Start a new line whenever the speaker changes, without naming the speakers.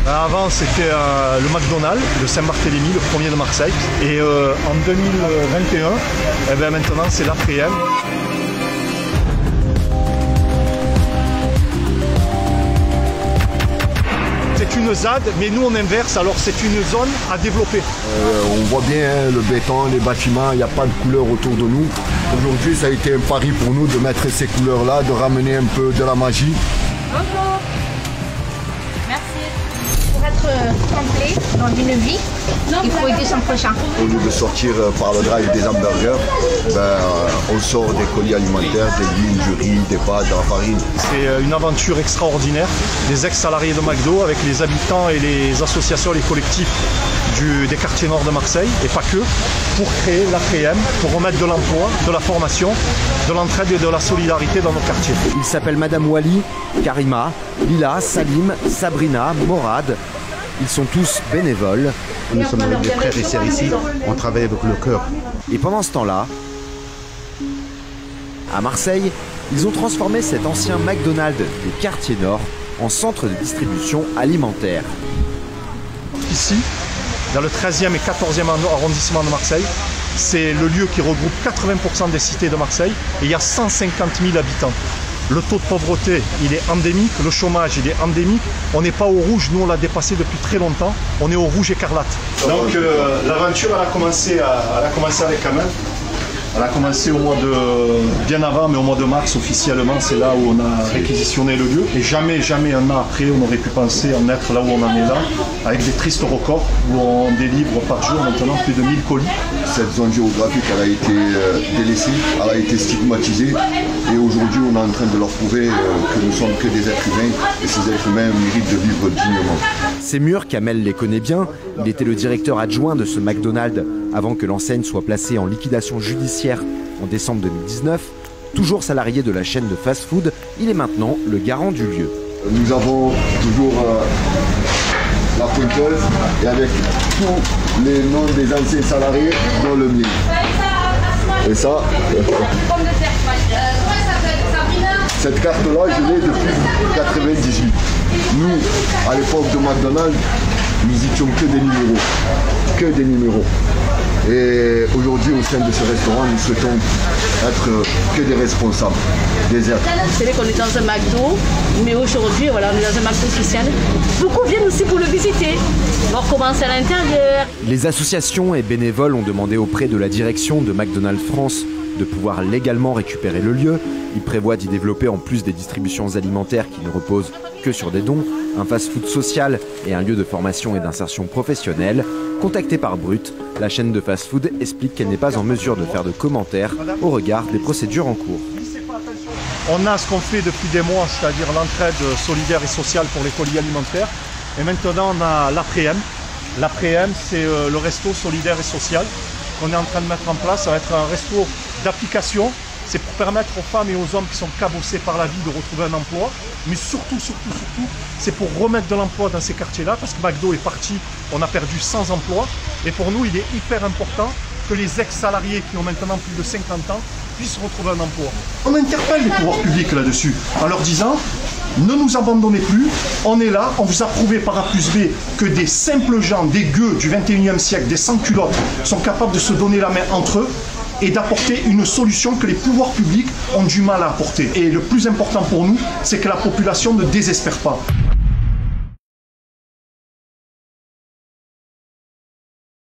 Avant, c'était le McDonald's de Saint-Barthélemy, le premier de Marseille. Et en 2021, eh bien, maintenant, c'est l'A3M. C'est une ZAD, mais nous on inverse, alors c'est une zone à développer.
On voit bien le béton, les bâtiments, il n'y a pas de couleur autour de nous. Aujourd'hui, ça a été un pari pour nous de mettre ces couleurs-là, de ramener un peu de la magie.
Bonjour. Merci. Pour être complet dans une vie, il faut aider son prochain.
Au lieu de sortir par le drive des hamburgers, on sort des colis alimentaires, des huiles, du riz, des pâtes, de la farine.
C'est une aventure extraordinaire des ex-salariés de McDo avec les habitants et les associations, les collectifs des quartiers nord de Marseille, et pas que, pour créer l'A3M, pour remettre de l'emploi, de la formation, de l'entraide et de la solidarité dans nos quartiers.
Ils s'appellent Madame Wali, Karima, Lila, Salim, Sabrina, Morad. Ils sont tous bénévoles.
Nous sommes avec des frères et sœurs ici, on travaille avec le cœur.
Et pendant ce temps-là, à Marseille, ils ont transformé cet ancien McDonald's des quartiers nord en centre de distribution alimentaire.
Ici, dans le 13e et 14e arrondissement de Marseille, c'est le lieu qui regroupe 80% des cités de Marseille et il y a 150 000 habitants. Le taux de pauvreté, il est endémique, le chômage, il est endémique. On n'est pas au rouge, nous on l'a dépassé depuis très longtemps, on est au rouge écarlate. Donc l'aventure, elle a commencé avec Kamel. Elle a commencé au mois bien avant, mais au mois de mars officiellement, c'est là où on a réquisitionné le lieu. Et jamais, un an après, on aurait pu penser en être là où on en est là, avec des tristes records, où on délivre par jour maintenant plus de 1000 colis.
Cette zone géographique, elle a été délaissée, elle a été stigmatisée. Et aujourd'hui, on est en train de leur prouver que nous sommes que des êtres humains, et ces êtres humains méritent de vivre dignement.
Ces murs, Kamel les connaît bien. Il était le directeur adjoint de ce McDonald's avant que l'enseigne soit placée en liquidation judiciaire en décembre 2019. Toujours salarié de la chaîne de fast-food, il est maintenant le garant du lieu.
Nous avons toujours la pointeuse et avec tous les noms des anciens salariés dans le mien. Et ça, cette carte-là, je l'ai depuis 1998. Nous, à l'époque de McDonald's, nous étions que des numéros. Que des numéros. Et aujourd'hui, au sein de ce restaurant, nous souhaitons être que des responsables, des êtres.
C'est vrai qu'on est dans un McDo, mais aujourd'hui, voilà, on est dans un McDo social. Beaucoup viennent aussi pour le visiter, voir comment c'est à l'intérieur.
Les associations et bénévoles ont demandé auprès de la direction de McDonald's France de pouvoir légalement récupérer le lieu. Ils prévoient d'y développer, en plus des distributions alimentaires qui ne reposent que sur des dons, un fast-food social et un lieu de formation et d'insertion professionnelle. Contactée par Brut, la chaîne de fast-food explique qu'elle n'est pas en mesure de faire de commentaires au regard des procédures en cours.
On a ce qu'on fait depuis des mois, c'est-à-dire l'entraide solidaire et sociale pour les colis alimentaires. Et maintenant, on a l'A3M. L'A3M, c'est le resto solidaire et social qu'on est en train de mettre en place. Ça va être un resto d'application. C'est pour permettre aux femmes et aux hommes qui sont cabossés par la vie de retrouver un emploi. Mais surtout, c'est pour remettre de l'emploi dans ces quartiers-là, parce que McDo est parti, on a perdu 100 emplois. Et pour nous, il est hyper important que les ex-salariés qui ont maintenant plus de 50 ans puissent retrouver un emploi. On interpelle les pouvoirs publics là-dessus, en leur disant « Ne nous abandonnez plus, on est là, on vous a prouvé par A plus B que des simples gens, des gueux du 21e siècle, des sans-culottes, sont capables de se donner la main entre eux et d'apporter une solution que les pouvoirs publics ont du mal à apporter. Et le plus important pour nous, c'est que la population ne désespère pas. »